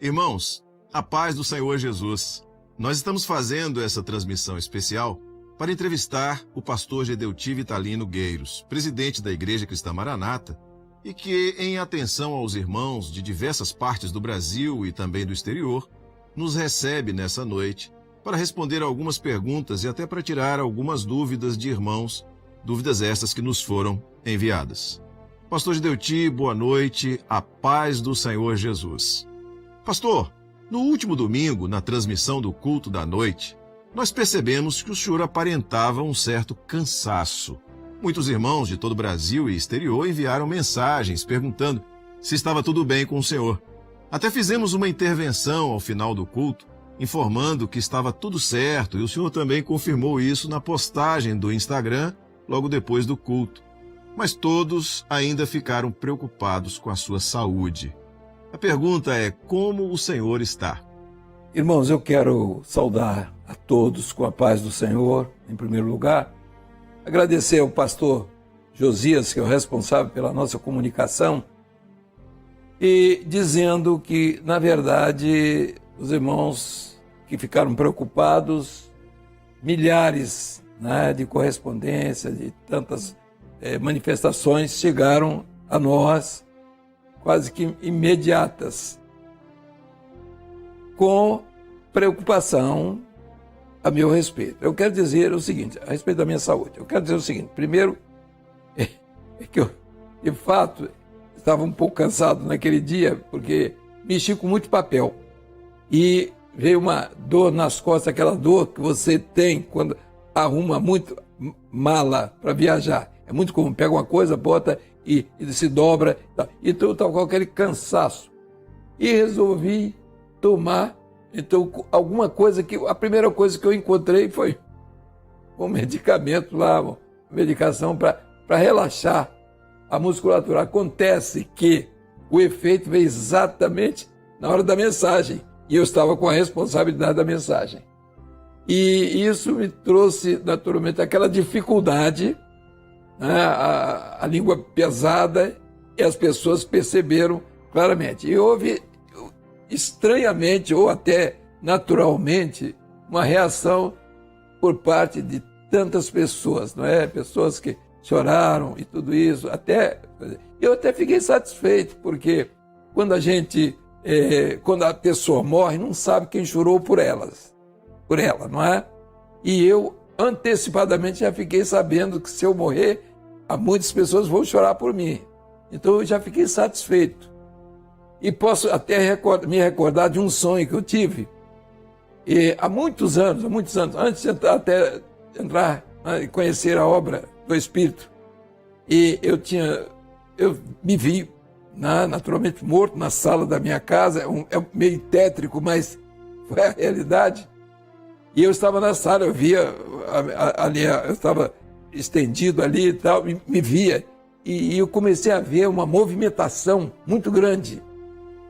Irmãos, a paz do Senhor Jesus. Nós estamos fazendo essa transmissão especial para entrevistar o pastor Gedeuti Vitalino Gueiros, presidente da Igreja Cristã Maranata, e que, em atenção aos irmãos de diversas partes do Brasil e também do exterior, nos recebe nessa noite para responder algumas perguntas e até para tirar algumas dúvidas de irmãos, dúvidas estas que nos foram enviadas. Pastor Gedeuti, boa noite, a paz do Senhor Jesus. Pastor, no último domingo, na transmissão do culto da noite, nós percebemos que o senhor aparentava um certo cansaço. Muitos irmãos de todo o Brasil e exterior enviaram mensagens perguntando se estava tudo bem com o senhor. Até fizemos uma intervenção ao final do culto, informando que estava tudo certo, e o senhor também confirmou isso na postagem do Instagram logo depois do culto. Mas todos ainda ficaram preocupados com a sua saúde. A pergunta é: como o senhor está? Irmãos, eu quero saudar a todos com a paz do Senhor, em primeiro lugar. Agradecer ao pastor Josias, que é o responsável pela nossa comunicação, e dizendo que, na verdade, os irmãos que ficaram preocupados, milhares de correspondência, de tantas manifestações chegaram a nós, quase que imediatas, com preocupação a meu respeito. Eu quero dizer o seguinte, a respeito da minha saúde. Eu quero dizer o seguinte, primeiro, é que eu, de fato, estava um pouco cansado naquele dia, porque mexi com muito papel. E veio uma dor nas costas, aquela dor que você tem quando arruma muito mala para viajar. É muito comum, pega uma coisa, bota e se dobra. Então eu estava com aquele cansaço. E resolvi tomar alguma coisa que... A primeira coisa que eu encontrei foi um medicamento lá, uma medicação para relaxar a musculatura. Acontece que o efeito veio exatamente na hora da mensagem. E eu estava com a responsabilidade da mensagem. E isso me trouxe, naturalmente, aquela dificuldade, a língua pesada, e as pessoas perceberam claramente. E houve, estranhamente, ou até naturalmente, uma reação por parte de tantas pessoas, não é? Pessoas que choraram e tudo isso. Eu até fiquei satisfeito, porque quando quando a pessoa morre, não sabe quem chorou por ela, não é? E eu, antecipadamente, já fiquei sabendo que se eu morrer, muitas pessoas vão chorar por mim. Então eu já fiquei satisfeito. E posso até me recordar de um sonho que eu tive. E há muitos anos, antes de entrar e conhecer a obra do Espírito. E eu me vi naturalmente morto na sala da minha casa, é meio tétrico, mas foi a realidade. E eu estava na sala, eu via ali, eu estava estendido ali e tal, me via, e eu comecei a ver uma movimentação muito grande.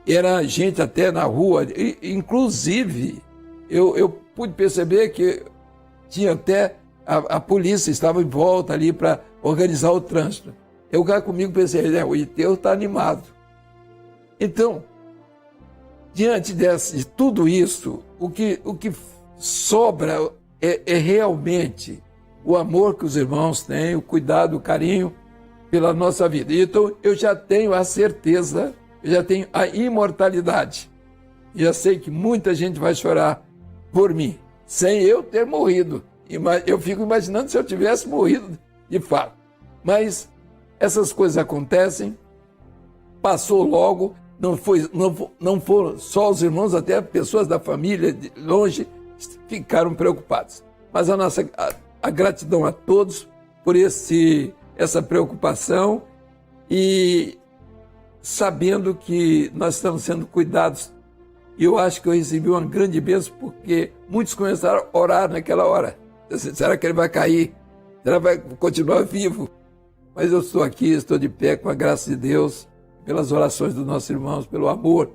Era gente até na rua, inclusive eu pude perceber que tinha até a polícia estava em volta ali para organizar o trânsito. Eu cá comigo pensei, o enterro está animado. Então, diante de tudo isso, o que sobra é realmente o amor que os irmãos têm, o cuidado, o carinho pela nossa vida. Então, eu já tenho a certeza, eu já tenho a imortalidade. E já sei que muita gente vai chorar por mim, sem eu ter morrido. Eu fico imaginando se eu tivesse morrido de fato. Mas essas coisas acontecem, passou logo, não foram só os irmãos, até pessoas da família de longe ficaram preocupados. Mas a gratidão a todos por essa preocupação e sabendo que nós estamos sendo cuidados. E eu acho que eu recebi uma grande bênção porque muitos começaram a orar naquela hora. Será que ele vai cair? Será que vai continuar vivo? Mas eu estou aqui, estou de pé com a graça de Deus, pelas orações dos nossos irmãos, pelo amor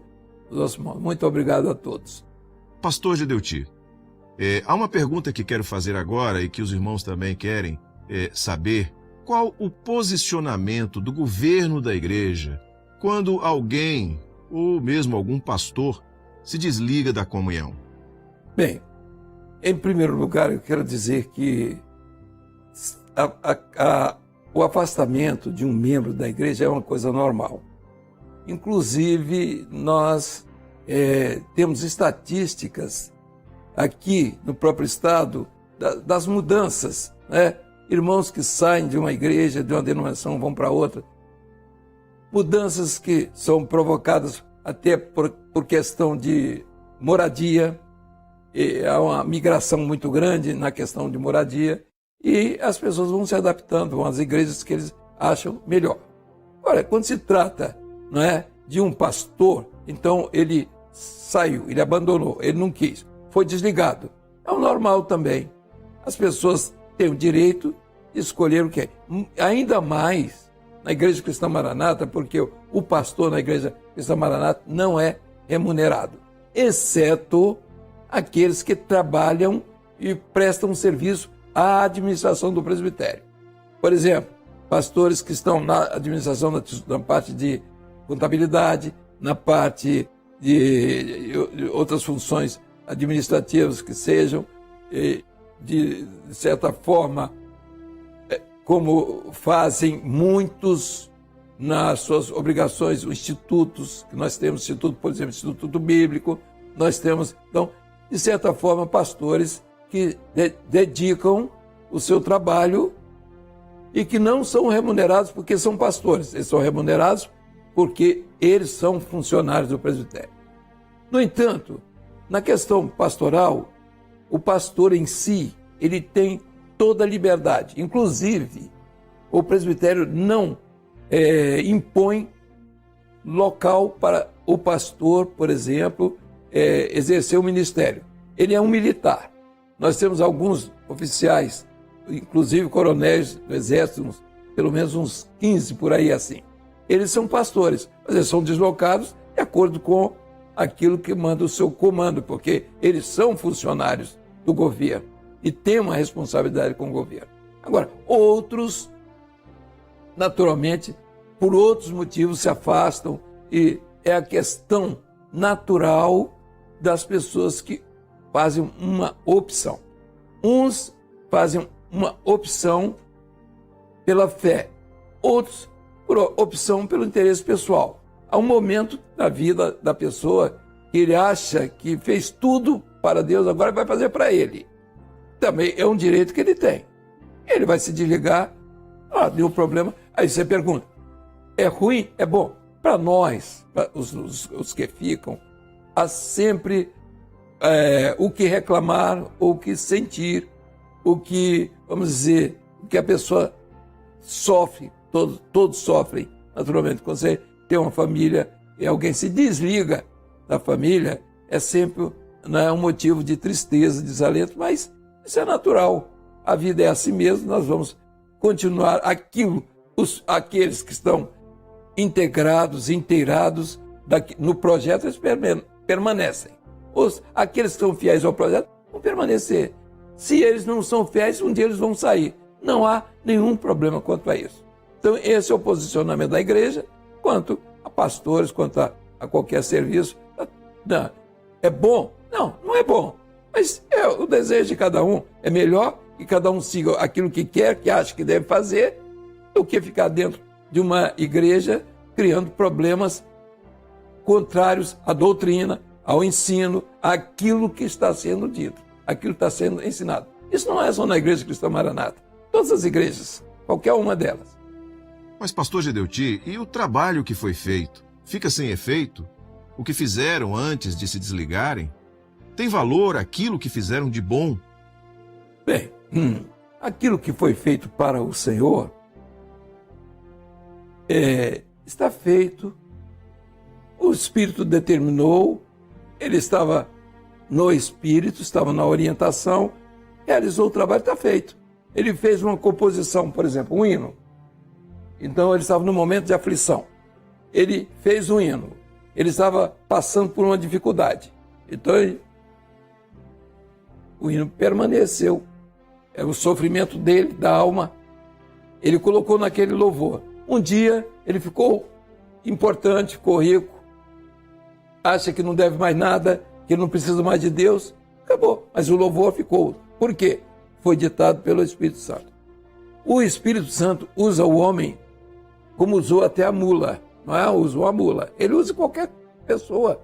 dos nossos irmãos. Muito obrigado a todos. Pastor Gedeuti, há uma pergunta que quero fazer agora e que os irmãos também querem saber. Qual o posicionamento do governo da igreja quando alguém, ou mesmo algum pastor, se desliga da comunhão? Bem, em primeiro lugar, eu quero dizer que o afastamento de um membro da igreja é uma coisa normal. Inclusive, nós temos estatísticas aqui no próprio estado das mudanças, né? Irmãos que saem de uma igreja, de uma denominação, vão para outra. Mudanças que são provocadas até por questão de moradia. Há uma migração muito grande na questão de moradia e as pessoas vão se adaptando às igrejas que eles acham melhor. Agora, quando se trata, não é, de um pastor, então ele saiu, ele abandonou, ele não quis, foi desligado. É o normal também. As pessoas têm o direito de escolher o que é. Ainda mais na Igreja Cristã Maranata, porque o pastor na Igreja Cristã Maranata não é remunerado, exceto aqueles que trabalham e prestam serviço à administração do presbitério. Por exemplo, pastores que estão na administração, na parte de contabilidade, na parte de outras funções administrativas que sejam, de certa forma, como fazem muitos nas suas obrigações, os institutos, que nós temos, instituto, por exemplo, Instituto Bíblico, nós temos, então, de certa forma, pastores que dedicam o seu trabalho e que não são remunerados porque são pastores, eles são remunerados porque eles são funcionários do presbitério. No entanto, na questão pastoral, o pastor em si, ele tem toda a liberdade. Inclusive, o presbitério não impõe local para o pastor, por exemplo, exercer o ministério. Ele é um militar. Nós temos alguns oficiais, inclusive coronéis do Exército, pelo menos uns 15 por aí assim. Eles são pastores, mas eles são deslocados de acordo com aquilo que manda o seu comando, porque eles são funcionários do governo e têm uma responsabilidade com o governo. Agora, outros, naturalmente, por outros motivos se afastam e é a questão natural das pessoas que fazem uma opção. Uns fazem uma opção pela fé, outros por opção pelo interesse pessoal. Há um momento na vida da pessoa que ele acha que fez tudo para Deus, agora vai fazer para ele. Também é um direito que ele tem. Ele vai se desligar, deu problema. Aí você pergunta, é ruim? É bom? Para nós, para os que ficam, há sempre o que reclamar, ou o que sentir, o que, vamos dizer, o que a pessoa sofre, todos sofrem, naturalmente. Quando você tem uma família e alguém se desliga da família, é sempre um motivo de tristeza, de desalento, mas isso é natural. A vida é assim mesmo, nós vamos continuar aqueles que estão inteirados no projeto, eles permanecem. Aqueles que são fiéis ao projeto vão permanecer. Se eles não são fiéis, um dia eles vão sair. Não há nenhum problema quanto a isso. Então, esse é o posicionamento da igreja quanto a pastores, quanto a qualquer serviço. Não. É bom? Não, não é bom. Mas é o desejo de cada um. É melhor que cada um siga aquilo que quer, que acha que deve fazer, do que ficar dentro de uma igreja criando problemas contrários à doutrina, ao ensino, àquilo que está sendo dito, àquilo que está sendo ensinado. Isso não é só na Igreja Cristã Maranata. Todas as igrejas, qualquer uma delas. Mas, pastor Gedeuti, e o trabalho que foi feito? Fica sem efeito? O que fizeram antes de se desligarem? Tem valor aquilo que fizeram de bom? Bem, aquilo que foi feito para o Senhor está feito. O Espírito determinou, ele estava no Espírito, estava na orientação, realizou o trabalho, está feito. Ele fez uma composição, por exemplo, um hino. Então ele estava no momento de aflição. Ele fez um hino. Ele estava passando por uma dificuldade. Então o hino permaneceu. É o sofrimento dele, da alma. Ele colocou naquele louvor. Um dia ele ficou importante, ficou rico. acha que não deve mais nada, que não precisa mais de Deus, acabou. Mas o louvor ficou. Por quê? Foi ditado pelo Espírito Santo. O Espírito Santo usa o homem como usou até a mula. Não é? Usou a mula. Ele usa qualquer pessoa.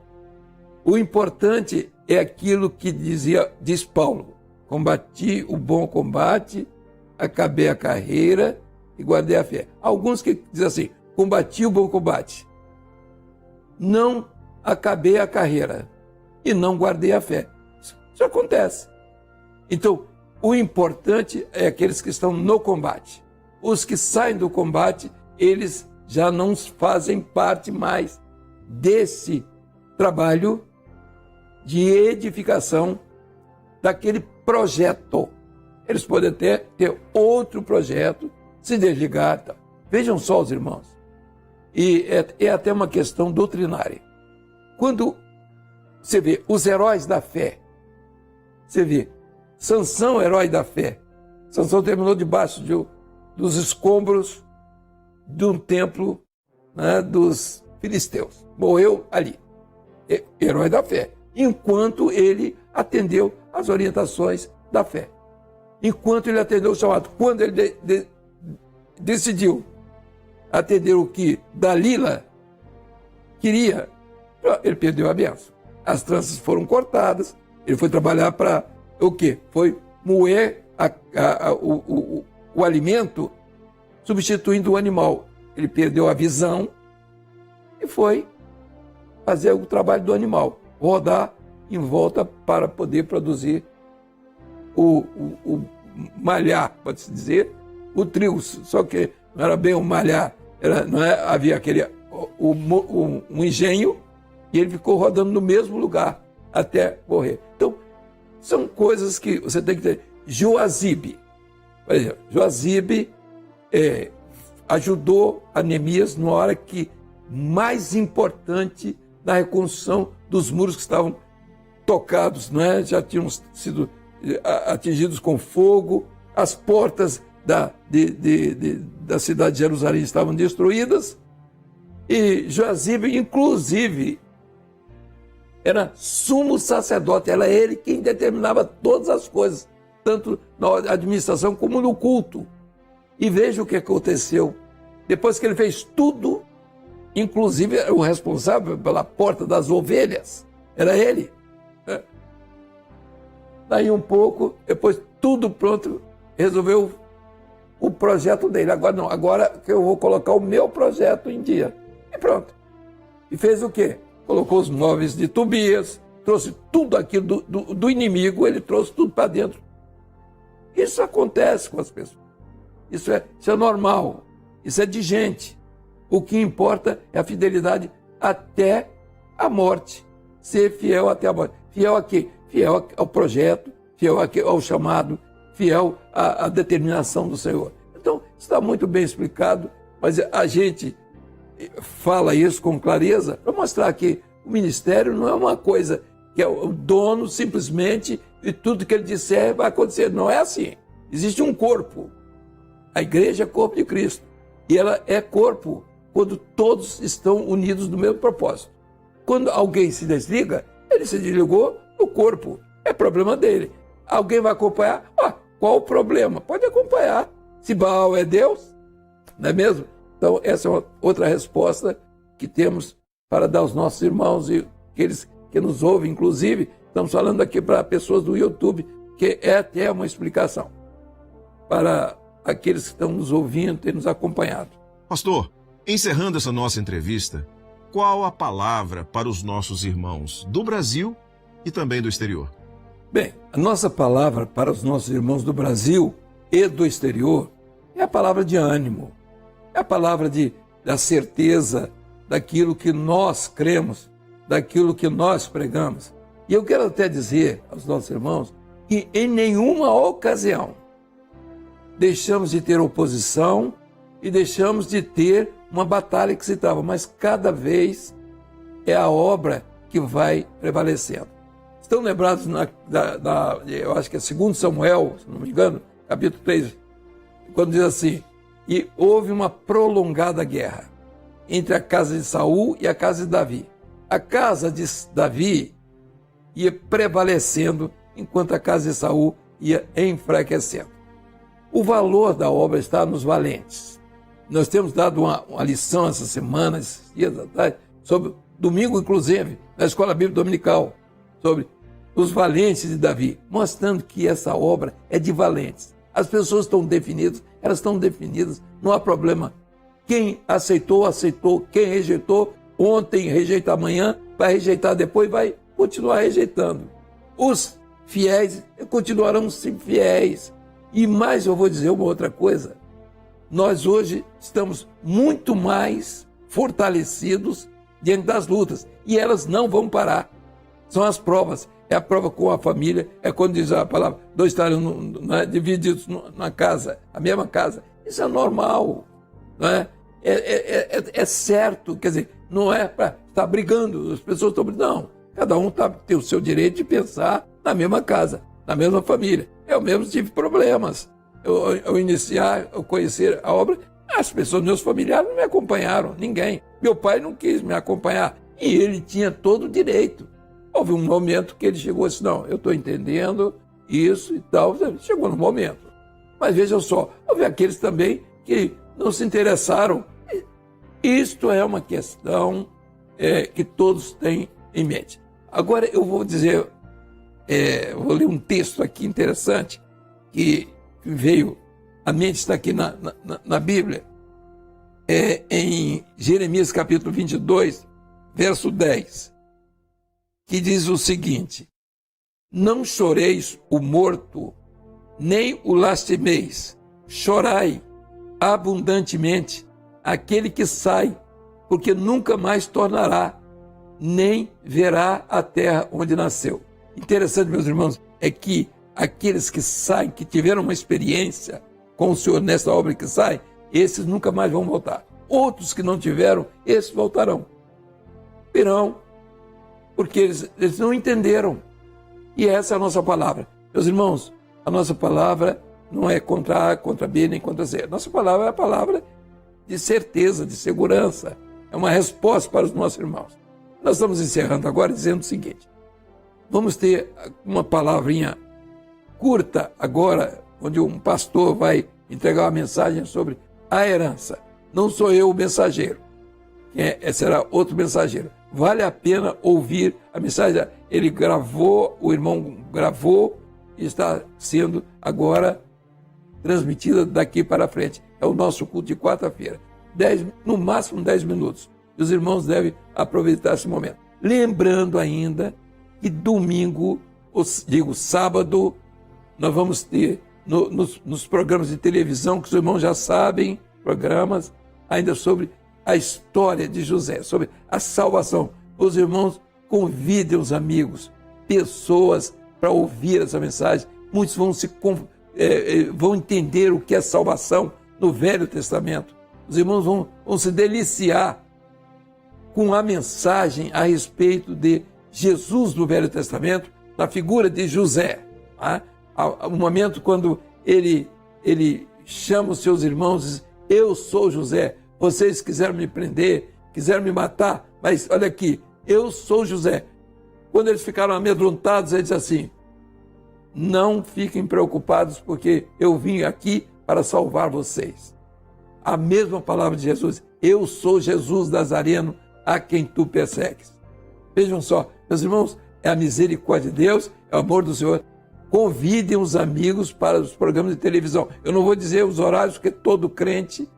O importante é aquilo que diz Paulo: combati o bom combate, acabei a carreira e guardei a fé. Alguns que dizem assim: combati o bom combate, não acabei a carreira e não guardei a fé. Isso acontece. Então, o importante é aqueles que estão no combate. Os que saem do combate, eles já não fazem parte mais desse trabalho de edificação daquele projeto. Eles podem ter outro projeto, se desligar. Tá. Vejam só os irmãos. E é até uma questão doutrinária. Quando você vê os heróis da fé, você vê Sansão, herói da fé. Sansão terminou debaixo dos escombros de um templo, né, dos filisteus. Morreu ali. Herói da fé. Enquanto ele atendeu às orientações da fé. Enquanto ele atendeu o chamado. Quando ele decidiu atender o que Dalila queria, ele perdeu a bênção. As tranças foram cortadas. Ele foi trabalhar para o quê? Foi moer o alimento, substituindo o animal. Ele perdeu a visão e foi fazer o trabalho do animal, rodar em volta para poder produzir o malhar, pode-se dizer, o trigo. Só que não era bem o malhar, havia um engenho, e ele ficou rodando no mesmo lugar até morrer. Então, são coisas que você tem que ter. Joazibe, por exemplo, Joazibe ajudou a Neemias na hora que mais importante na reconstrução dos muros que estavam tocados, não é? Já tinham sido atingidos com fogo, as portas da cidade de Jerusalém estavam destruídas, e Joazibe, inclusive, era sumo sacerdote, era ele quem determinava todas as coisas, tanto na administração como no culto. E veja o que aconteceu. Depois que ele fez tudo, inclusive o responsável pela porta das ovelhas, era ele. Daí um pouco, depois tudo pronto, resolveu o projeto dele. Agora não, agora que eu vou colocar o meu projeto em dia. E pronto. E fez o quê? Colocou os móveis de Tobias, trouxe tudo aquilo do inimigo, ele trouxe tudo para dentro. Isso acontece com as pessoas. Isso é normal. Isso é de gente. O que importa é a fidelidade até a morte. Ser fiel até a morte. Fiel a quê? Fiel ao projeto, fiel ao chamado, fiel à determinação do Senhor. Então, está muito bem explicado, mas a gente fala isso com clareza para mostrar que o ministério não é uma coisa que é o dono simplesmente e tudo que ele disser vai acontecer. Não é assim. Existe um corpo. A igreja é corpo de Cristo. E ela é corpo quando todos estão unidos no mesmo propósito. Quando alguém se desliga, ele se desligou do corpo. É problema dele. Alguém vai acompanhar? Qual o problema? Pode acompanhar. Se Baal é Deus, não é mesmo? Então, essa é uma outra resposta que temos para dar aos nossos irmãos e aqueles que nos ouvem, inclusive. Estamos falando aqui para pessoas do YouTube, que é até uma explicação para aqueles que estão nos ouvindo e nos acompanhando. Pastor, encerrando essa nossa entrevista, qual a palavra para os nossos irmãos do Brasil e também do exterior? Bem, a nossa palavra para os nossos irmãos do Brasil e do exterior é a palavra de ânimo, é a palavra da certeza daquilo que nós cremos, daquilo que nós pregamos. E eu quero até dizer aos nossos irmãos que em nenhuma ocasião deixamos de ter oposição e deixamos de ter uma batalha que se trava, mas cada vez é a obra que vai prevalecendo. Estão lembrados, eu acho que é 2 Samuel, se não me engano, capítulo 3, quando diz assim: e houve uma prolongada guerra entre a casa de Saul e a casa de Davi. a casa de Davi ia prevalecendo, enquanto a casa de Saul ia enfraquecendo. O valor da obra está nos valentes. Nós temos dado uma lição essa semana, esses dias atrás, sobre domingo, inclusive, na escola bíblica dominical, sobre os valentes de Davi, mostrando que essa obra é de valentes. As pessoas estão definidas, elas estão definidas, não há problema. Quem aceitou, aceitou. Quem rejeitou, ontem rejeita amanhã, vai rejeitar depois, vai continuar rejeitando. Os fiéis continuarão sempre fiéis. E mais, eu vou dizer uma outra coisa. Nós hoje estamos muito mais fortalecidos diante das lutas. E elas não vão parar. São as provas. É a prova com a família. É quando diz a palavra, dois estarão divididos na casa, a mesma casa. Isso é normal. Não é? É certo. Quer dizer, não é para estar brigando. As pessoas estão brigando. Não. Cada um tem o seu direito de pensar na mesma casa, na mesma família. Eu mesmo tive problemas. Eu conhecer a obra, as pessoas, meus familiares, não me acompanharam, ninguém. Meu pai não quis me acompanhar. E ele tinha todo o direito. Houve um momento que ele chegou assim, não, eu estou entendendo isso e tal. Chegou no momento. Mas vejam só, houve aqueles também que não se interessaram. Isto é uma questão que todos têm em mente. Agora eu vou dizer, vou ler um texto aqui interessante que veio, a mente está aqui na Bíblia, em Jeremias capítulo 22, verso 10, que diz o seguinte: não choreis o morto, nem o lastimeis, chorai abundantemente aquele que sai, porque nunca mais tornará, nem verá a terra onde nasceu. Interessante, meus irmãos, é que aqueles que saem, que tiveram uma experiência com o Senhor nessa obra que sai, esses nunca mais vão voltar. Outros que não tiveram, esses voltarão. Virão, porque eles não entenderam. E essa é a nossa palavra. Meus irmãos, a nossa palavra não é contra A, contra B, nem contra C. Nossa palavra é a palavra de certeza, de segurança. É uma resposta para os nossos irmãos. Nós estamos encerrando agora dizendo o seguinte: vamos ter uma palavrinha curta agora, onde um pastor vai entregar uma mensagem sobre a herança. Não sou eu o mensageiro, será outro mensageiro. Vale a pena ouvir a mensagem. Ele gravou, o irmão gravou e está sendo agora transmitida daqui para frente. É o nosso culto de quarta-feira. No máximo 10 minutos. E os irmãos devem aproveitar esse momento. Lembrando ainda que domingo, sábado, nós vamos ter nos programas de televisão, que os irmãos já sabem, programas ainda sobre a história de José, sobre a salvação. Os irmãos convidem os amigos, pessoas para ouvir essa mensagem. Muitos vão entender o que é salvação no Velho Testamento. Os irmãos vão se deliciar com a mensagem a respeito de Jesus do Velho Testamento, na figura de José. O momento quando ele chama os seus irmãos e diz: eu sou José, vocês quiseram me prender, quiseram me matar, mas olha aqui, eu sou José. Quando eles ficaram amedrontados, ele diz assim: não fiquem preocupados, porque eu vim aqui para salvar vocês. A mesma palavra de Jesus: eu sou Jesus Nazareno, a quem tu persegues. Vejam só, meus irmãos, é a misericórdia de Deus, é o amor do Senhor. Convidem os amigos para os programas de televisão. Eu não vou dizer os horários, porque todo crente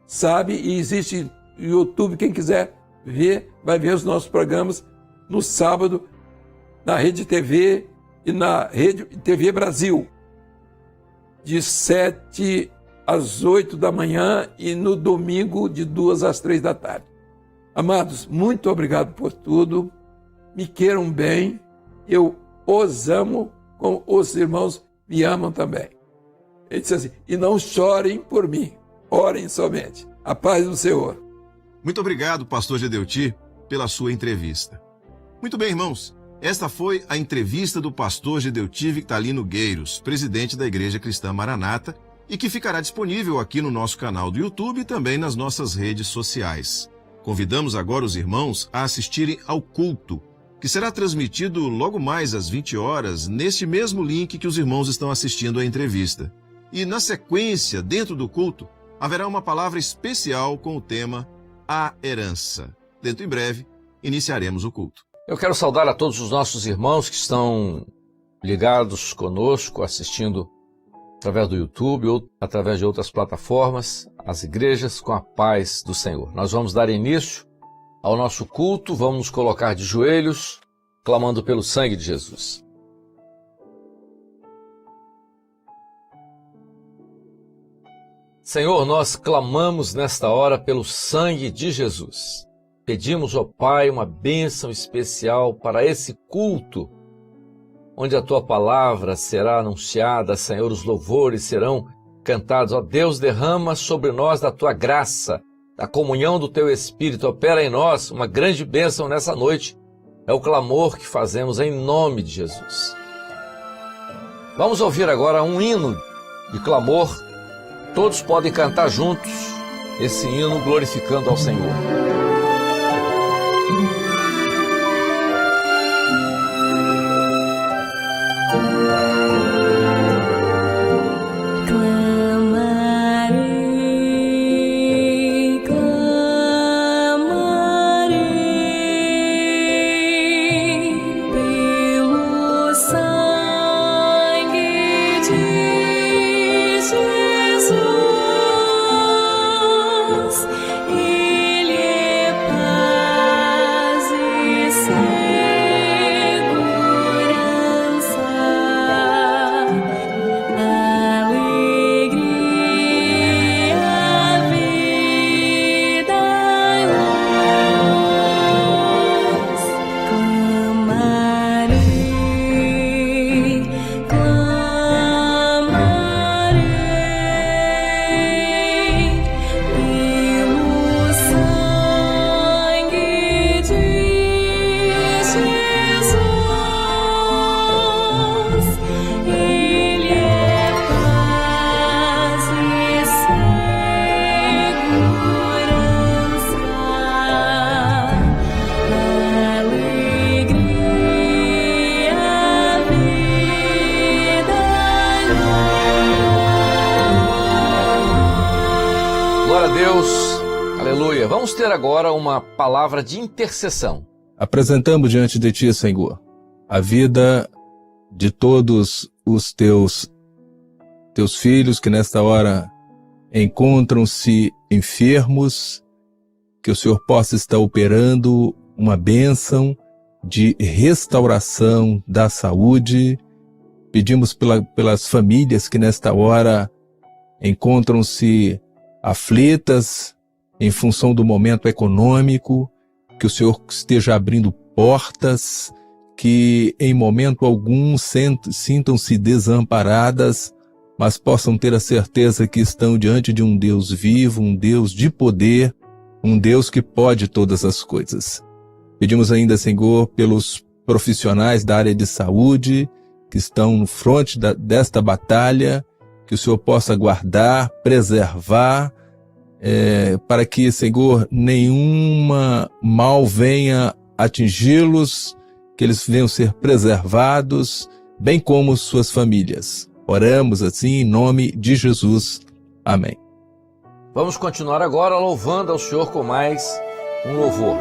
sabe, e existe no YouTube, quem quiser ver, vai ver os nossos programas no sábado, na Rede TV e na Rede TV Brasil, de 7 às 8 da manhã e no domingo de 2 às 3 da tarde. Amados, muito obrigado por tudo. Me queiram bem. Eu os amo, como os irmãos me amam também. Ele disse assim: e não chorem por mim, orem somente. A paz do Senhor. Muito obrigado, pastor Gedeuti, pela sua entrevista. Muito bem, irmãos. Esta foi a entrevista do pastor Gedeuti Victalino Gueiros, presidente da Igreja Cristã Maranata, e que ficará disponível aqui no nosso canal do YouTube e também nas nossas redes sociais. Convidamos agora os irmãos a assistirem ao culto, que será transmitido logo mais às 20 horas, neste mesmo link que os irmãos estão assistindo à entrevista. E na sequência, dentro do culto, haverá uma palavra especial com o tema A Herança. Dentro em breve, iniciaremos o culto. Eu quero saudar a todos os nossos irmãos que estão ligados conosco, assistindo através do YouTube ou através de outras plataformas, as igrejas com a paz do Senhor. Nós vamos dar início ao nosso culto, vamos nos colocar de joelhos, clamando pelo sangue de Jesus. Senhor, nós clamamos nesta hora pelo sangue de Jesus. Pedimos, ó Pai, uma bênção especial para esse culto, onde a Tua palavra será anunciada, Senhor, os louvores serão cantados. Ó Deus, derrama sobre nós da Tua graça, da comunhão do Teu Espírito, opera em nós uma grande bênção nessa noite. É o clamor que fazemos em nome de Jesus. Vamos ouvir agora um hino de clamor. Todos podem cantar juntos esse hino glorificando ao Senhor. Vamos ter agora uma palavra de intercessão. Apresentamos diante de Ti, Senhor, a vida de todos os Teus filhos que nesta hora encontram-se enfermos, que o Senhor possa estar operando uma bênção de restauração da saúde. Pedimos pelas famílias que nesta hora encontram-se aflitas, em função do momento econômico, que o Senhor esteja abrindo portas, que em momento algum sintam-se desamparadas, mas possam ter a certeza que estão diante de um Deus vivo, um Deus de poder, um Deus que pode todas as coisas. Pedimos ainda, Senhor, pelos profissionais da área de saúde, que estão no fronte desta batalha, que o Senhor possa guardar, preservar, para que, Senhor, nenhuma mal venha atingi-los, que eles venham ser preservados, bem como suas famílias. Oramos assim em nome de Jesus. Amém. Vamos continuar agora louvando ao Senhor com mais um louvor.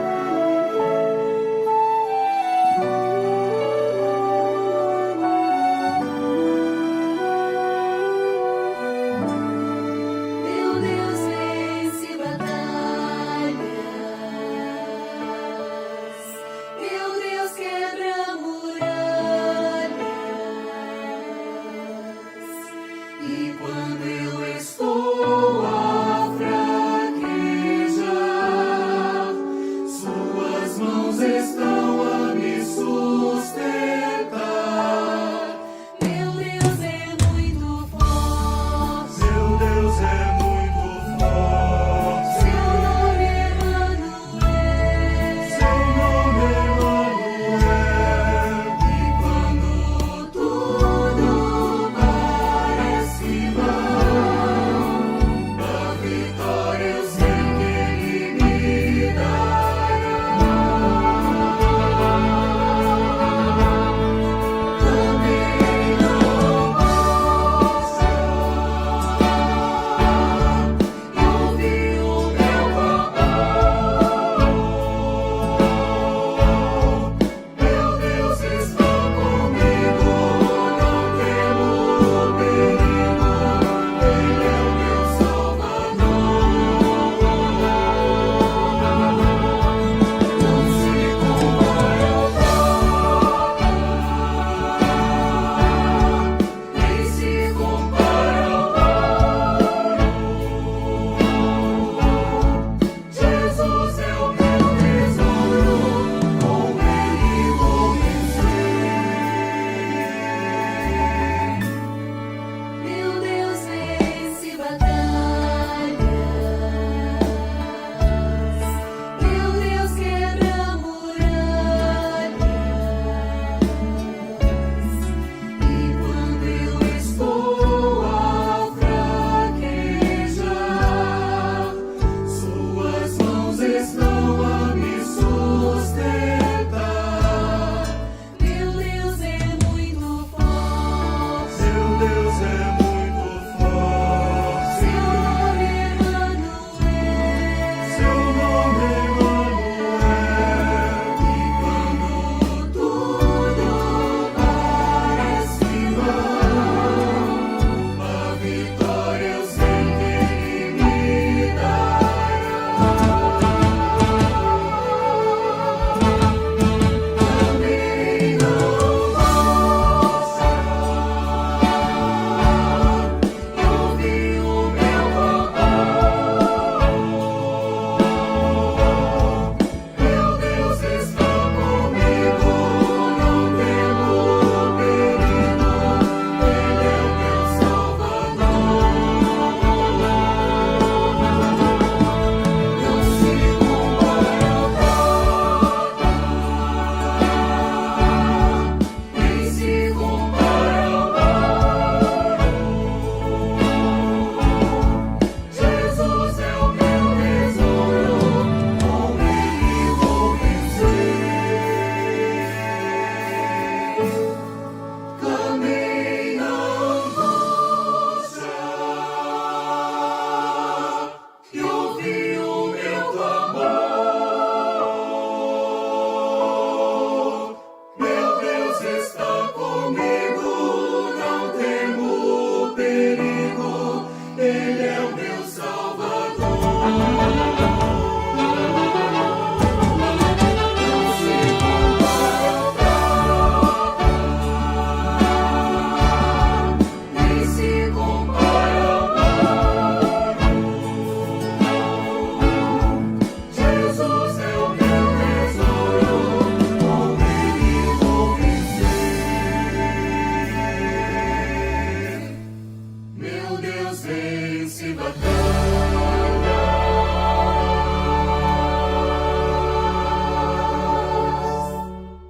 Jesus vence batalhas.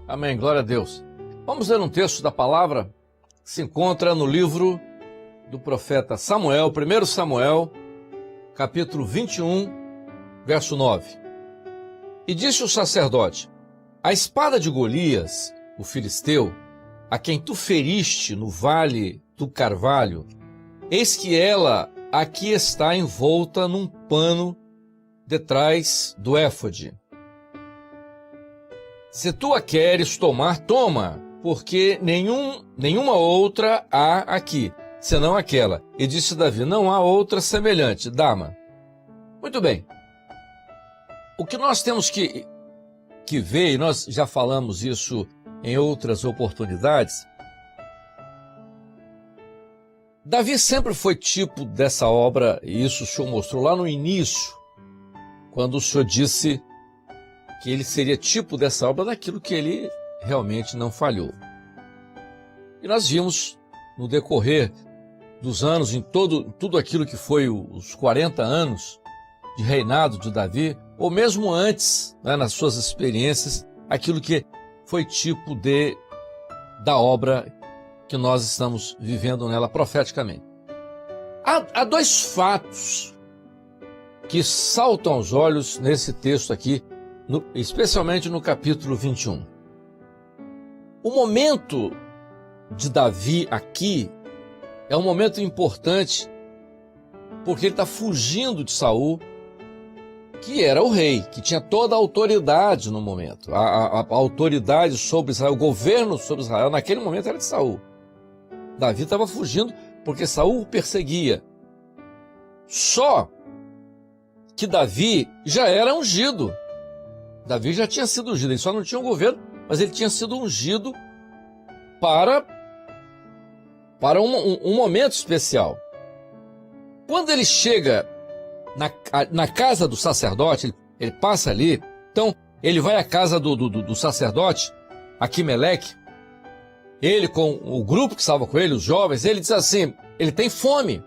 Amém, glória a Deus. Vamos ler um texto da palavra que se encontra no livro do profeta Samuel, 1 Samuel, capítulo 21, verso 9. E disse o sacerdote: a espada de Golias, o filisteu, a quem tu feriste no vale do Carvalho, eis que ela aqui está envolta num pano detrás do éfode. Se tu a queres tomar, toma, porque nenhuma outra há aqui, senão aquela. E disse Davi: não há outra semelhante, dá-ma. Muito bem. O que nós temos que ver, e nós já falamos isso em outras oportunidades, Davi sempre foi tipo dessa obra, e isso o Senhor mostrou lá no início, quando o Senhor disse que ele seria tipo dessa obra daquilo que ele realmente não falhou. E nós vimos no decorrer dos anos, em tudo aquilo que foi os 40 anos de reinado de Davi, ou mesmo antes, né, nas suas experiências, aquilo que foi tipo da obra que nós estamos vivendo nela profeticamente. Há dois fatos que saltam aos olhos nesse texto aqui, especialmente no capítulo 21. O momento de Davi aqui é um momento importante porque ele está fugindo de Saul, que era o rei, que tinha toda a autoridade no momento. A autoridade sobre Israel, o governo sobre Israel, naquele momento era de Saul. Davi estava fugindo porque Saul o perseguia. Só que Davi já era ungido. Davi já tinha sido ungido, ele só não tinha um governo, mas ele tinha sido ungido para um momento especial. Quando ele chega na casa do sacerdote, ele passa ali, então ele vai à casa do sacerdote, Aquimeleque, ele com o grupo que estava com ele, os jovens, ele diz assim, ele tem fome,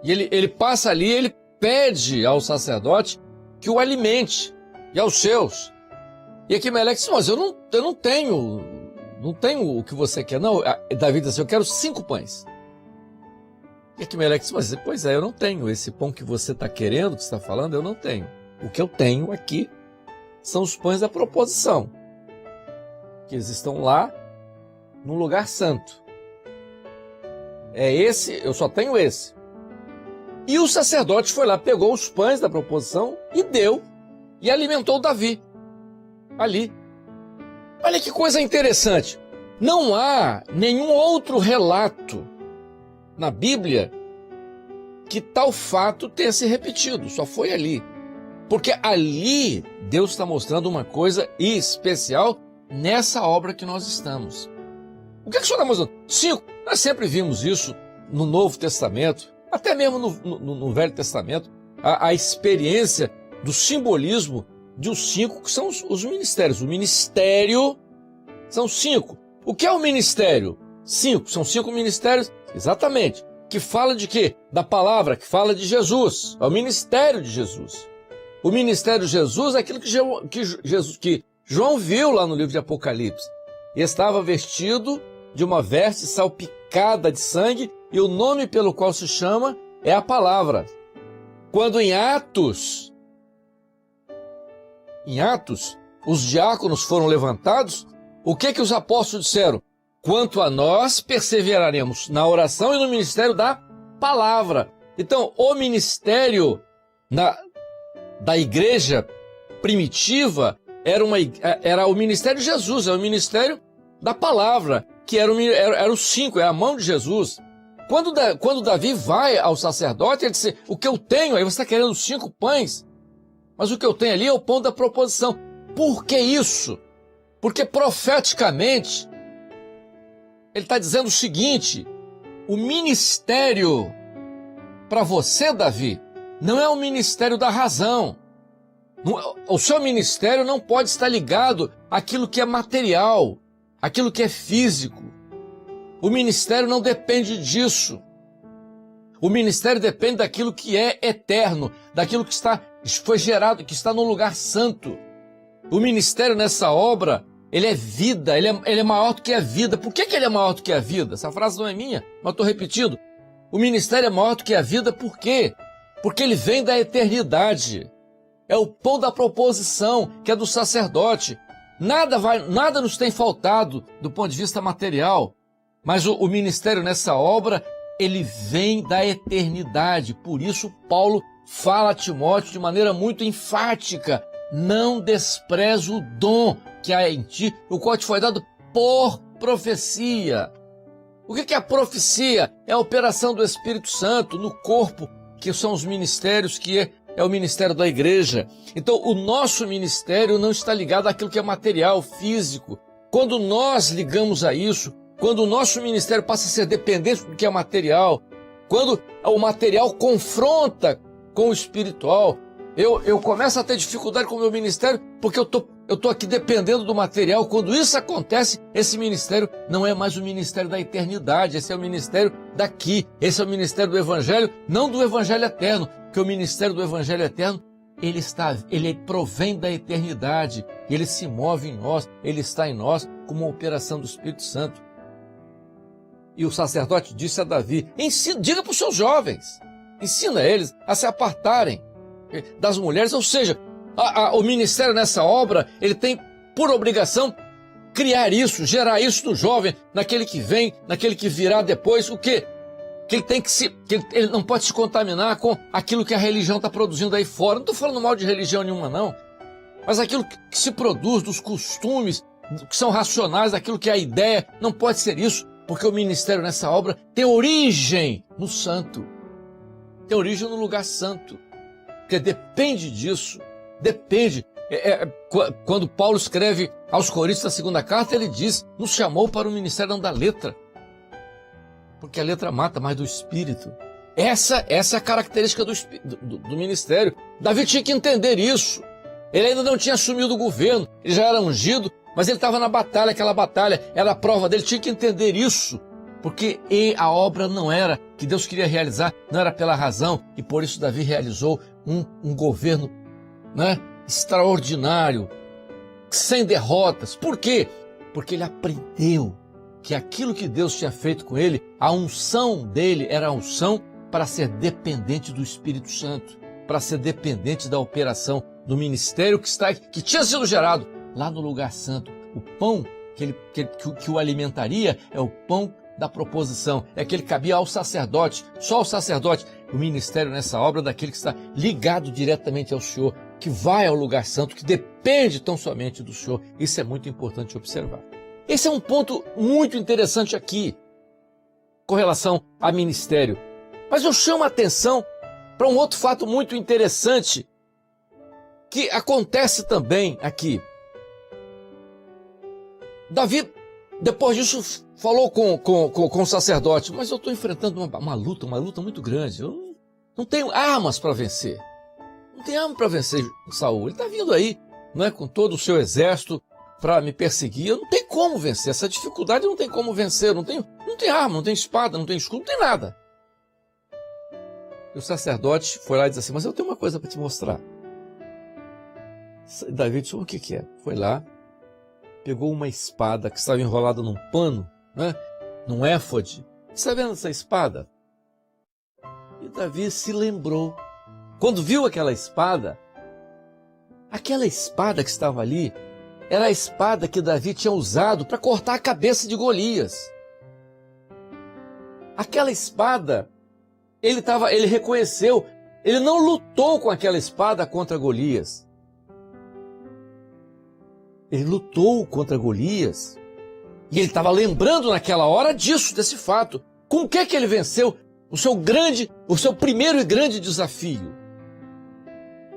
e ele passa ali, ele pede ao sacerdote que o alimente, e aos seus. E Aquimeleque diz, mas eu não tenho o que você quer, não. Davi diz assim, eu quero 5 pães. E Aquimeleque diz, mas pois é, eu não tenho esse pão que você está querendo, que você está falando, eu não tenho. O que eu tenho aqui são os pães da proposição, que eles estão lá num lugar santo. É esse, eu só tenho esse. E o sacerdote foi lá, pegou os pães da proposição e deu, e alimentou Davi ali. Olha que coisa interessante. Não há nenhum outro relato na Bíblia que tal fato tenha se repetido. Só foi ali. Porque ali Deus está mostrando uma coisa especial nessa obra que nós estamos. O que o Senhor está mostrando? 5. Nós sempre vimos isso no Novo Testamento, até mesmo no Velho Testamento, a experiência do simbolismo de os 5 que são os ministérios. O ministério são 5. O que é o ministério? 5. São 5 ministérios, exatamente. Que fala de quê? Da palavra, que fala de Jesus. É o ministério de Jesus. O ministério de Jesus é aquilo que João viu lá no livro de Apocalipse. E estava vestido de uma veste salpicada de sangue, e o nome pelo qual se chama é a palavra. Quando em Atos, os diáconos foram levantados, o que os apóstolos disseram? Quanto a nós, perseveraremos na oração e no ministério da palavra. Então, o ministério da igreja primitiva era o ministério de Jesus, é o ministério da palavra, que era os 5, é a mão de Jesus. Quando Davi vai ao sacerdote, ele disse, o que eu tenho, aí você está querendo 5 pães, mas o que eu tenho ali é o pão da proposição. Por que isso? Porque profeticamente, ele está dizendo o seguinte, o ministério para você, Davi, não é o ministério da razão. O seu ministério não pode estar ligado àquilo que é material, àquilo que é físico. O ministério não depende disso. O ministério depende daquilo que é eterno, daquilo que foi gerado, que está no lugar santo. O ministério nessa obra, ele é vida, ele é maior do que a vida. Por que ele é maior do que a vida? Essa frase não é minha, mas estou repetindo. O ministério é maior do que a vida, por quê? Porque ele vem da eternidade. É o pão da proposição, que é do sacerdote. Nada nos tem faltado do ponto de vista material, mas o ministério nessa obra, ele vem da eternidade. Por isso, Paulo fala a Timóteo de maneira muito enfática: não despreze o dom que há em ti, o qual te foi dado por profecia. O que é a profecia? É a operação do Espírito Santo no corpo, que são os ministérios, que é o ministério da igreja. Então, o nosso ministério não está ligado àquilo que é material, físico. Quando nós ligamos a isso, quando o nosso ministério passa a ser dependente do que é material, quando o material confronta com o espiritual, eu começo a ter dificuldade com o meu ministério porque eu tô aqui dependendo do material. Quando isso acontece, esse ministério não é mais o ministério da eternidade, esse é o ministério daqui, esse é o ministério do evangelho, não do evangelho eterno, porque o ministério do evangelho eterno, ele provém da eternidade, ele se move em nós, ele está em nós como uma operação do Espírito Santo. E o sacerdote disse a Davi: diga para os seus jovens, ensina eles a se apartarem das mulheres. Ou seja, o ministério nessa obra, ele tem por obrigação criar isso, gerar isso no jovem, naquele que vem, naquele que virá depois. O quê? Que ele não pode se contaminar com aquilo que a religião está produzindo aí fora. Não estou falando mal de religião nenhuma, não. Mas aquilo que se produz, dos costumes, que são racionais, daquilo que é a ideia, não pode ser isso, porque o ministério nessa obra tem origem no santo. Tem origem no lugar santo. Porque depende disso. Depende. Quando Paulo escreve aos Coríntios, na segunda carta, ele diz: nos chamou para o ministério não da letra, porque a letra mata, mas do espírito. Essa é a característica do ministério. Davi tinha que entender isso. Ele ainda não tinha assumido o governo, ele já era ungido, mas ele estava na batalha. Aquela batalha era a prova dele, tinha que entender isso, porque a obra não era que Deus queria realizar, não era pela razão, e por isso Davi realizou um governo, né, extraordinário, sem derrotas. Por quê? Porque ele aprendeu que aquilo que Deus tinha feito com ele, a unção dele era a unção para ser dependente do Espírito Santo, para ser dependente da operação do ministério que tinha sido gerado lá no lugar santo. O pão que o alimentaria é o pão da proposição, é aquele que cabia ao sacerdote, só ao sacerdote. O ministério nessa obra é daquele que está ligado diretamente ao Senhor, que vai ao lugar santo, que depende tão somente do Senhor. Isso é muito importante observar. Esse é um ponto muito interessante aqui, com relação a ministério. Mas eu chamo a atenção para um outro fato muito interessante, que acontece também aqui. Davi, depois disso, falou com o sacerdote: mas eu estou enfrentando uma luta muito grande. Eu não tenho armas para vencer. Não tenho arma para vencer Saul. Ele está vindo aí, não é, com todo o seu exército para me perseguir. Eu não tenho como vencer. Essa dificuldade não tem como vencer. Não tem arma, não tem espada, não tem escudo, não tem nada. E o sacerdote foi lá e disse assim: mas eu tenho uma coisa para te mostrar. Davi disse: o que é? Foi lá, pegou uma espada que estava enrolada num pano, né, num éfode. Está vendo essa espada? E Davi se lembrou. Quando viu aquela espada que estava ali, era a espada que Davi tinha usado para cortar a cabeça de Golias. Aquela espada, ele reconheceu, ele não lutou com aquela espada contra Golias. Ele lutou contra Golias. E ele estava lembrando naquela hora desse fato. Com o que ele venceu o seu primeiro e grande desafio?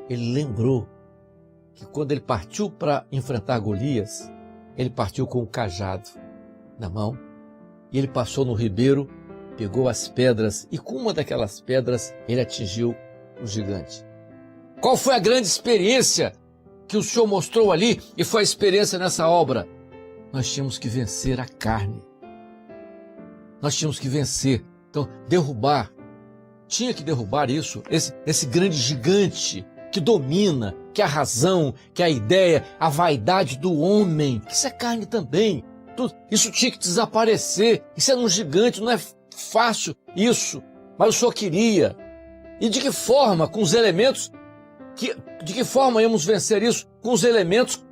Ele lembrou que quando ele partiu para enfrentar Golias, ele partiu com o cajado na mão, e ele passou no ribeiro, pegou as pedras, e com uma daquelas pedras ele atingiu o gigante. Qual foi a grande experiência que o Senhor mostrou ali, e foi a experiência nessa obra? Nós tínhamos que vencer a carne. Nós tínhamos que vencer, então derrubar tinha que derrubar isso, esse grande gigante que domina, que é a razão, que é a ideia, a vaidade do homem, que isso é carne também. Isso tinha que desaparecer. Isso era um gigante, não é fácil isso, mas o Senhor queria. E de que forma? Com os elementos, de que forma íamos vencer isso? Com os elementos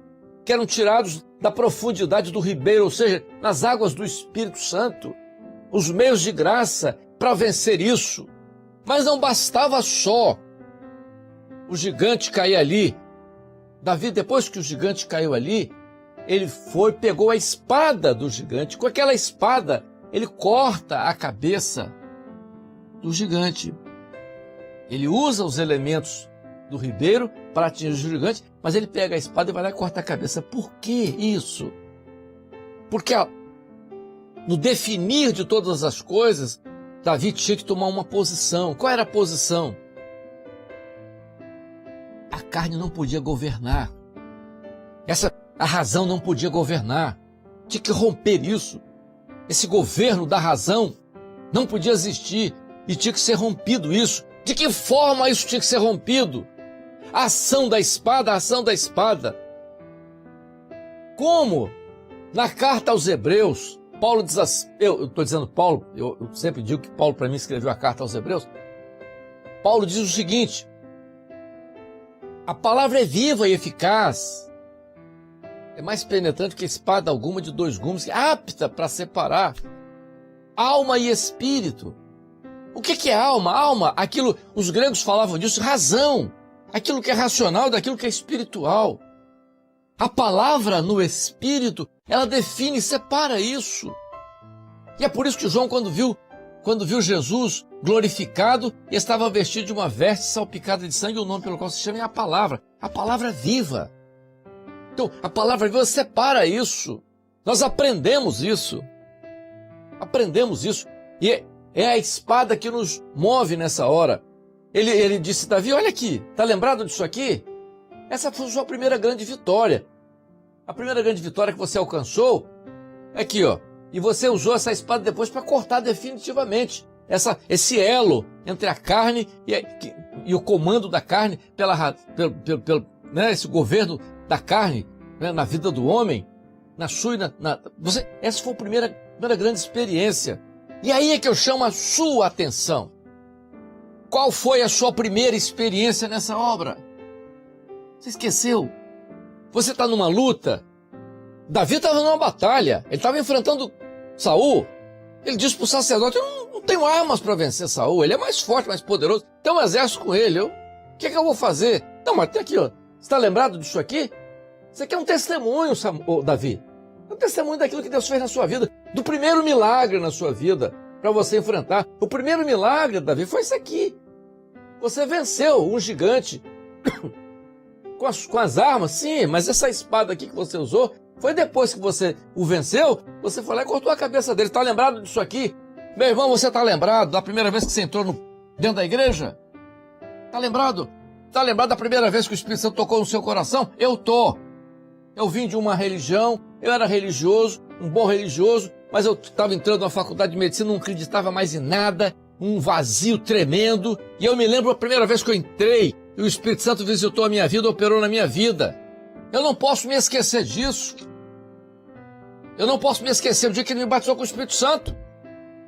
que eram tirados da profundidade do ribeiro, ou seja, nas águas do Espírito Santo. Os meios de graça para vencer isso. Mas não bastava só o gigante cair ali. Davi, depois que o gigante caiu ali, ele pegou a espada do gigante. Com aquela espada, ele corta a cabeça do gigante. Ele usa os elementos do ribeiro para atingir o gigante, mas ele pega a espada e vai lá e corta a cabeça. Por que isso? Porque no definir de todas as coisas, Davi tinha que tomar uma posição. Qual era a posição? A carne não podia governar. A razão não podia governar. Tinha que romper isso. Esse governo da razão não podia existir e tinha que ser rompido isso. De que forma isso tinha que ser rompido? A ação da espada, a ação da espada. Como? Na carta aos Hebreus, Paulo diz, eu estou dizendo Paulo, eu sempre digo que Paulo para mim escreveu a carta aos Hebreus. Paulo diz o seguinte: a palavra é viva e eficaz, é mais penetrante que espada alguma de 2 gumes, apta para separar alma e espírito. O que é alma? Alma, aquilo, os gregos falavam disso, razão, aquilo que é racional daquilo que é espiritual. A palavra no espírito, ela define, separa isso. E é por isso que João, quando viu Jesus glorificado, estava vestido de uma veste salpicada de sangue, o nome pelo qual se chama é a palavra viva. Então, a palavra viva separa isso. Nós aprendemos isso. E é a espada que nos move nessa hora. Ele disse, Davi, olha aqui, está lembrado disso aqui? Essa foi a sua primeira grande vitória. A primeira grande vitória que você alcançou é aqui, ó. E você usou essa espada depois para cortar definitivamente esse elo entre a carne e o comando da carne esse governo da carne, né, na vida do homem, na sua e essa foi a primeira grande experiência. E aí é que eu chamo a sua atenção. Qual foi a sua primeira experiência nessa obra? Você esqueceu? Você está numa luta. Davi estava numa batalha. Ele estava enfrentando Saul. Ele disse para o sacerdote, eu não tenho armas para vencer Saul. Ele é mais forte, mais poderoso. Tem um exército com ele. O que eu vou fazer? Não, mas tem aqui, ó. Você está lembrado disso aqui? Isso aqui é um testemunho, Davi. É um testemunho daquilo que Deus fez na sua vida. Do primeiro milagre na sua vida, para você enfrentar. O primeiro milagre, Davi, foi isso aqui. Você venceu um gigante com as armas, sim, mas essa espada aqui que você usou, foi depois que você o venceu, você foi lá e cortou a cabeça dele. Está lembrado disso aqui? Meu irmão, você está lembrado da primeira vez que você entrou dentro da igreja? Está lembrado? Está lembrado da primeira vez que o Espírito Santo tocou no seu coração? Eu tô. Eu vim de uma religião, eu era religioso, um bom religioso, mas eu estava entrando na faculdade de medicina, não acreditava mais em nada, um vazio tremendo. E eu me lembro a primeira vez que eu entrei, e o Espírito Santo visitou a minha vida, operou na minha vida. Eu não posso me esquecer disso. Eu não posso me esquecer do dia que ele me batizou com o Espírito Santo.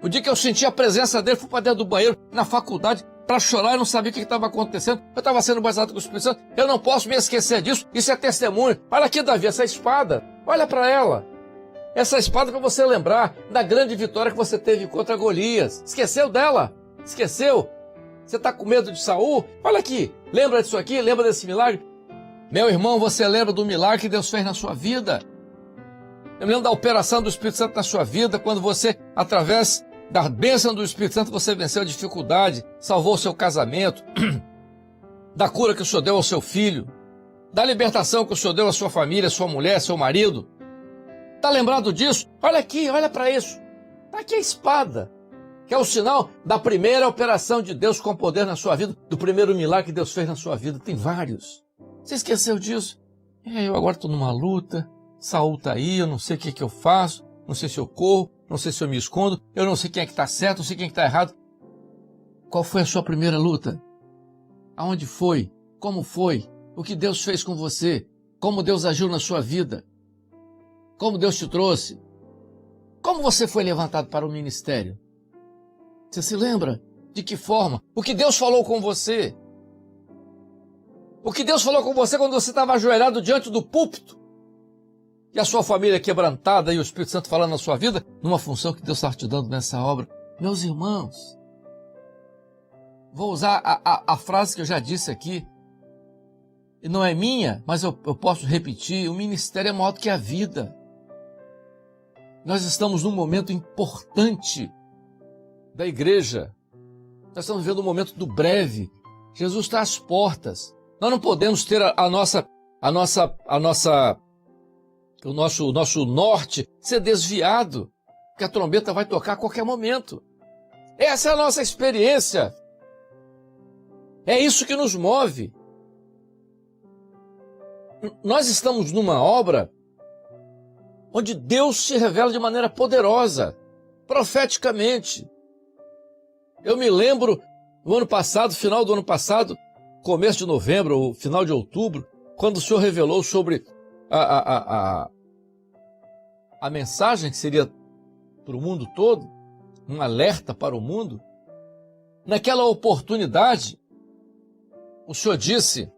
O dia que eu senti a presença dele, fui para dentro do banheiro, na faculdade, para chorar, eu não sabia o que estava acontecendo. Eu estava sendo batizado com o Espírito Santo. Eu não posso me esquecer disso. Isso é testemunho. Olha aqui, Davi, essa espada. Olha para ela. Essa espada para você lembrar da grande vitória que você teve contra Golias. Esqueceu dela? Esqueceu? Você está com medo de Saul? Olha aqui. Lembra disso aqui? Lembra desse milagre? Meu irmão, você lembra do milagre que Deus fez na sua vida? Eu me lembro da operação do Espírito Santo na sua vida, quando você, através da bênção do Espírito Santo, você venceu a dificuldade, salvou o seu casamento, da cura que o Senhor deu ao seu filho, da libertação que o Senhor deu à sua família, à sua mulher, ao seu marido. Está lembrado disso? Olha aqui, olha para isso. Está aqui a espada, que é o sinal da primeira operação de Deus com poder na sua vida, do primeiro milagre que Deus fez na sua vida. Tem vários. Você esqueceu disso? Eu agora estou numa luta, Saul está aí, eu não sei o que eu faço, não sei se eu corro, não sei se eu me escondo, eu não sei quem é que está certo, não sei quem é que está errado. Qual foi a sua primeira luta? Aonde foi? Como foi? O que Deus fez com você? Como Deus agiu na sua vida? Como Deus te trouxe? Como você foi levantado para o ministério? Você se lembra? De que forma? O que Deus falou com você? O que Deus falou com você quando você estava ajoelhado diante do púlpito? E a sua família quebrantada e o Espírito Santo falando na sua vida, numa função que Deus está te dando nessa obra. Meus irmãos, vou usar a frase que eu já disse aqui, e não é minha, mas eu posso repetir, o ministério é maior do que a vida. Nós estamos num momento importante da igreja. Nós estamos vivendo um momento do breve. Jesus está às portas. Nós não podemos ter o nosso norte ser desviado, porque a trombeta vai tocar a qualquer momento. Essa é a nossa experiência. É isso que nos move. Nós estamos numa obra onde Deus se revela de maneira poderosa, profeticamente. Eu me lembro, no ano passado, final do ano passado, começo de novembro, ou final de outubro, quando o Senhor revelou sobre a mensagem que seria para o mundo todo, um alerta para o mundo. Naquela oportunidade, o Senhor disse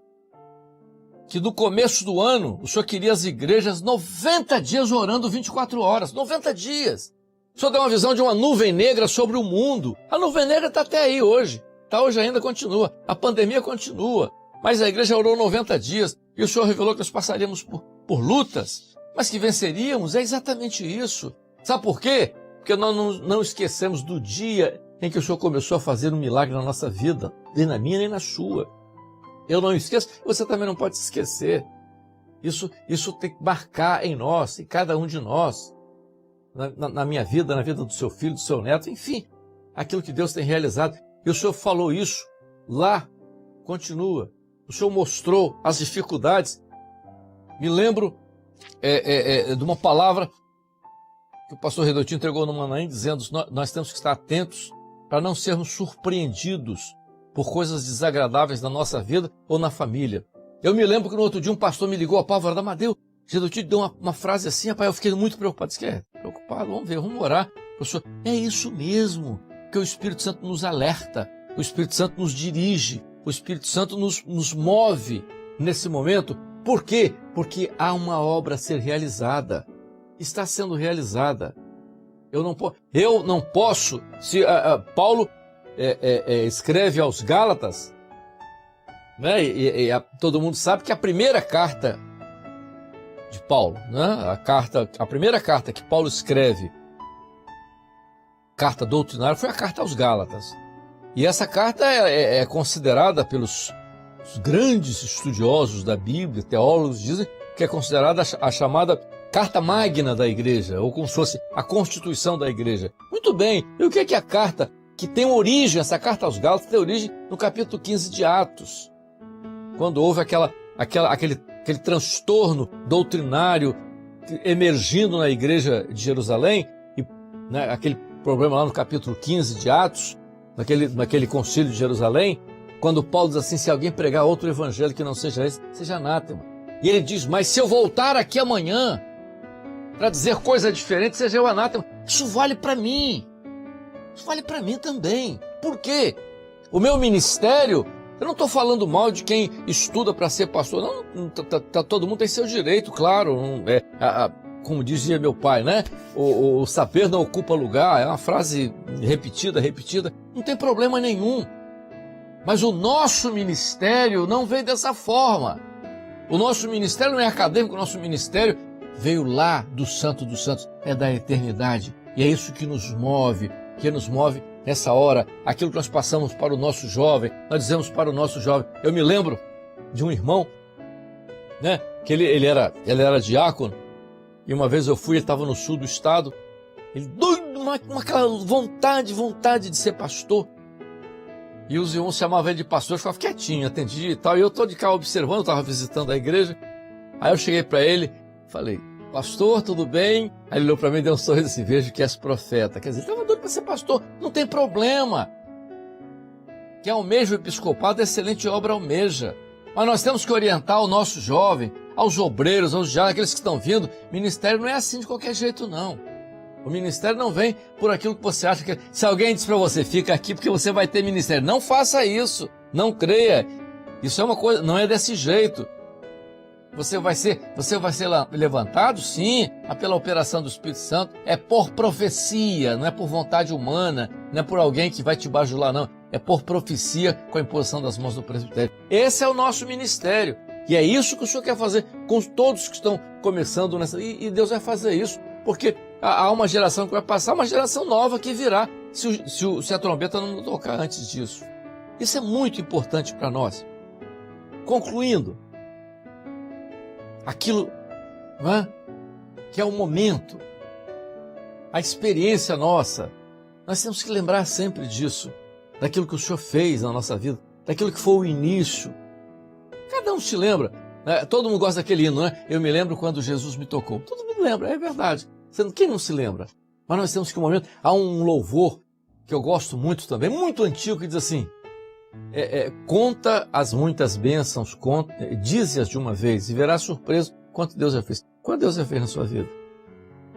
que no começo do ano, o Senhor queria as igrejas 90 dias orando 24 horas, 90 dias. O Senhor deu uma visão de uma nuvem negra sobre o mundo. A nuvem negra está até aí hoje. Está hoje ainda, continua. A pandemia continua. Mas a igreja orou 90 dias e o Senhor revelou que nós passaríamos por lutas, mas que venceríamos. É exatamente isso. Sabe por quê? Porque nós não esquecemos do dia em que o Senhor começou a fazer um milagre na nossa vida, nem na minha, nem na sua. Eu não esqueço, você também não pode se esquecer. Isso tem que marcar em nós, em cada um de nós. Na minha vida, na vida do seu filho, do seu neto, enfim, aquilo que Deus tem realizado. E o Senhor falou isso lá, continua. O Senhor mostrou as dificuldades. Me lembro de uma palavra que o pastor Redotinho entregou no Manaim, dizendo que nós temos que estar atentos para não sermos surpreendidos por coisas desagradáveis na nossa vida ou na família. Eu me lembro que no outro dia um pastor me ligou apavoradado, Amadeu, Redotinho deu uma frase assim, rapaz, eu fiquei muito preocupado. Disse, preocupado, vamos ver, vamos orar. Professor, é isso mesmo, que o Espírito Santo nos alerta, o Espírito Santo nos dirige, o Espírito Santo nos move nesse momento. Por quê? Porque há uma obra a ser realizada, está sendo realizada. Eu não posso, se Paulo escreve aos Gálatas, né, todo mundo sabe que a primeira carta de Paulo, né, a primeira carta que Paulo escreve, carta doutrinária, foi a carta aos Gálatas. E essa carta é considerada pelos grandes estudiosos da Bíblia, teólogos, dizem que é considerada a chamada carta magna da igreja, ou como se fosse a constituição da igreja. Muito bem, e o que é a carta que tem origem, essa carta aos Gálatas tem origem no capítulo 15 de Atos, quando houve aquele transtorno doutrinário emergindo na igreja de Jerusalém, e, né, aquele problema lá no capítulo 15 de Atos, naquele concílio de Jerusalém, quando Paulo diz assim, se alguém pregar outro evangelho que não seja esse, seja anátema. E ele diz, mas se eu voltar aqui amanhã para dizer coisa diferente, seja eu anátema. Isso vale para mim. Isso vale para mim também. Por quê? O meu ministério, eu não estou falando mal de quem estuda para ser pastor. Não, todo mundo tem seu direito, claro. Como dizia meu pai, né? O saber não ocupa lugar. É uma frase repetida. Não tem problema nenhum. Mas o nosso ministério não veio dessa forma. O nosso ministério não é acadêmico, o nosso ministério veio lá do Santo dos Santos, é da eternidade. E é isso que nos move nessa hora, aquilo que nós passamos para o nosso jovem, nós dizemos para o nosso jovem. Eu me lembro de um irmão, né, que ele era diácono, e uma vez eu fui, ele estava no sul do estado, ele doido, aquela vontade de ser pastor. E os irmãos chamavam ele de pastor, eu ficava quietinho, atendia e tal. E eu estou de cá observando, estava visitando a igreja. Aí eu cheguei para ele, falei, pastor, tudo bem? Aí ele olhou para mim e deu um sorriso assim, vejo que és profeta. Quer dizer, ele estava doido para ser pastor, não tem problema. Quem almeja o episcopado, excelente obra almeja. Mas nós temos que orientar o nosso jovem, aos obreiros, aos diáconos, aqueles que estão vindo. Ministério não é assim de qualquer jeito, não. O ministério não vem por aquilo que você acha que... Se alguém diz para você, fica aqui porque você vai ter ministério. Não faça isso. Não creia. Isso é uma coisa, não é desse jeito. Você vai ser levantado, sim, pela operação do Espírito Santo. É por profecia, não é por vontade humana, não é por alguém que vai te bajular, não. É por profecia com a imposição das mãos do presbitério. Esse é o nosso ministério. E é isso que o Senhor quer fazer com todos que estão começando nessa... E Deus vai fazer isso, porque há uma geração que vai passar, uma geração nova que virá, se a trombeta não tocar antes disso. Isso é muito importante para nós. Concluindo, aquilo, não é? Que é o momento, a experiência nossa, nós temos que lembrar sempre disso, daquilo que o Senhor fez na nossa vida, daquilo que foi o início. Cada um se lembra, né? Todo mundo gosta daquele hino, né? Eu me lembro quando Jesus me tocou. Todo mundo lembra, é verdade. Quem não se lembra? Mas nós temos que um momento, há um louvor que eu gosto muito também, muito antigo, que diz assim, conta as muitas bênçãos, dize-as de uma vez e verás surpreso quanto Deus já fez. Quanto Deus já fez na sua vida?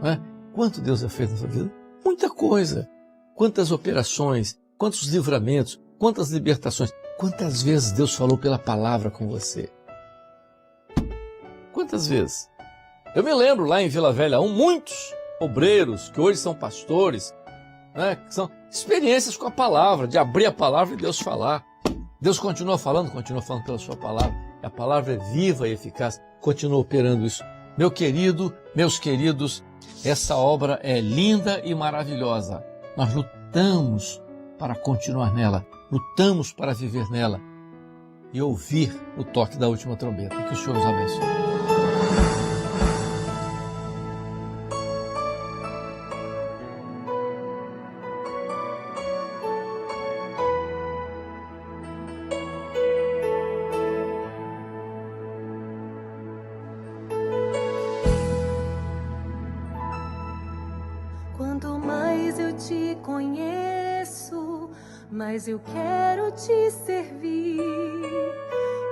Não é? Quanto Deus já fez na sua vida? Muita coisa. Quantas operações, quantos livramentos, quantas libertações, quantas vezes Deus falou pela palavra com você? Quantas vezes? Eu me lembro lá em Vila Velha, muitos obreiros que hoje são pastores, né, que são experiências com a palavra, de abrir a palavra e Deus falar. Deus continua falando pela sua palavra. E a palavra é viva e eficaz, continua operando isso. Meu querido, meus queridos, essa obra é linda e maravilhosa. Nós lutamos para continuar nela, lutamos para viver nela e ouvir o toque da última trombeta. Que o Senhor nos abençoe. Quanto mais eu te conheço, mais eu quero te servir.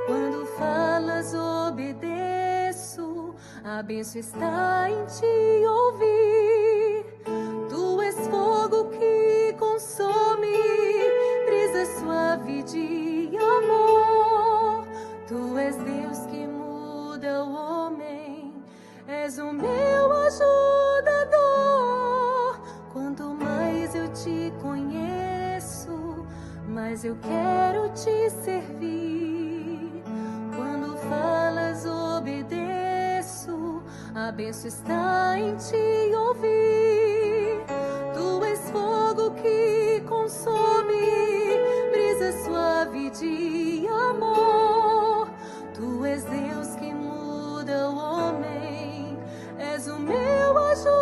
Quando falas, obedeço, a bênção está em te ouvir. Tu és fogo que consome, brisa suave de amor. Tu és Deus que muda o homem, és o meu ajudador. Quanto mais eu te conheço, mais eu quero te servir. Quando falas, obedeço, a bênção está em te ouvir. Tu és fogo que consome, brisa suave de amor. Tu és Deus que muda o homem, és o meu ajudador.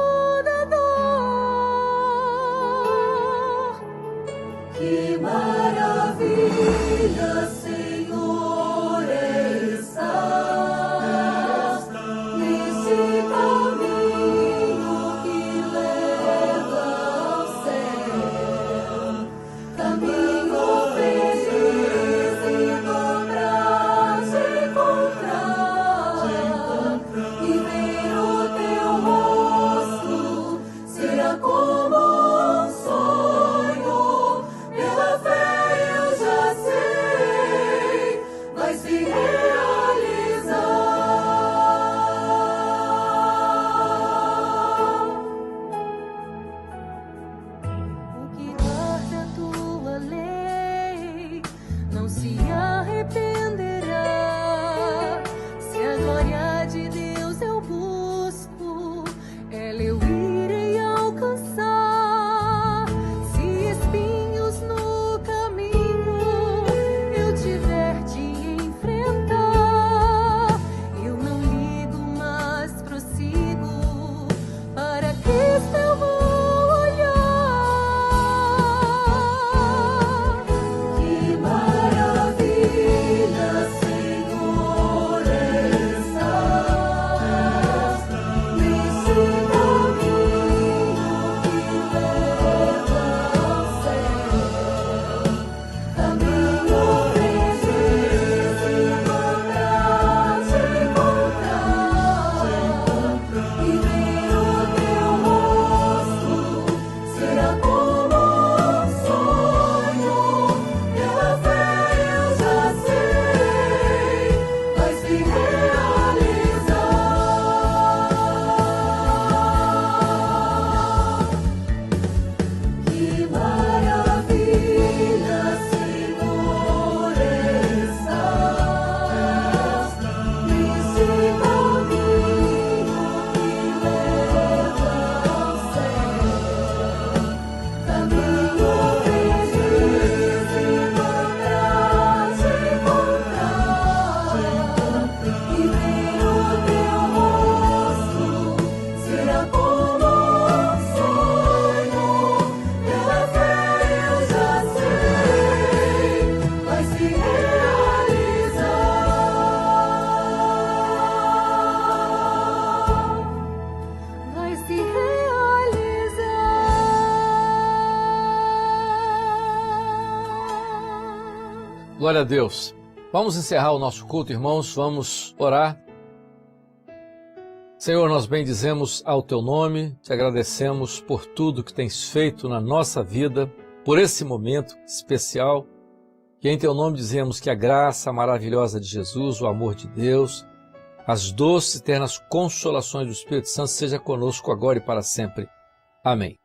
Que maravilha, Senhor, estás nesse caminho que leva ao céu. Caminho feliz e dobrar, te encontrar e ver o teu rosto será como um sonho. Pela fé eu já sei Glória a Deus. Vamos encerrar o nosso culto, irmãos. Vamos orar. Senhor, nós bendizemos ao Teu nome, te agradecemos por tudo que tens feito na nossa vida, por esse momento especial, que em Teu nome dizemos que a graça maravilhosa de Jesus, o amor de Deus, as doces e eternas consolações do Espírito Santo seja conosco agora e para sempre. Amém.